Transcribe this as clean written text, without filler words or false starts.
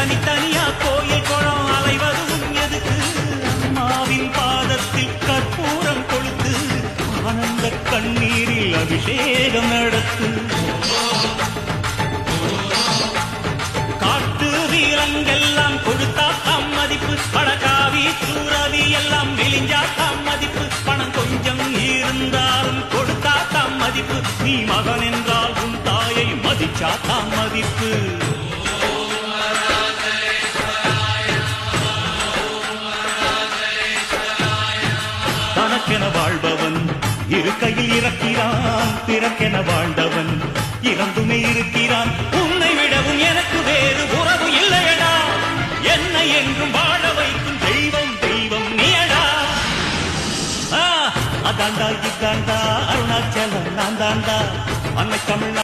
தனித்தனியா கோயில் குளம் அலைவதும் எதுக்கு அம்மாவின் பாதத்தில் கற்பூரம் கொளுத்து ஆனந்த கண்ணீரில் அபிஷேகம் நடத்து காட்டு வீரங்கெல்லாம் கொடுத்தா தாம் மதிப்பு படகாவி சூரவி எல்லாம் விழிஞ்சா தாம் மதிப்பு பணம் கொஞ்சம் இருந்தாலும் கொடுத்தா தாம் மதிப்பு நீ மகன் என்றால் உன் தாயை மதிச்சா தாம் மதிப்பு தனக்கென வாழ்பவன் இருக்கையில் இறக்கிறான் பிறக்கென வாழ்ந்தவன் இறந்துமே இருக்கிறான் உன்னை விடவும் எனக்கு வேறு உறவு இல்லையடா என்னை என்றும் வாழ வைக்கும் தெய்வம் தெய்வம் நீயடா அதாண்டா இதாண்டா அருணாச்சலம் நான் தாண்டா அன்னை தமிழ்நாடு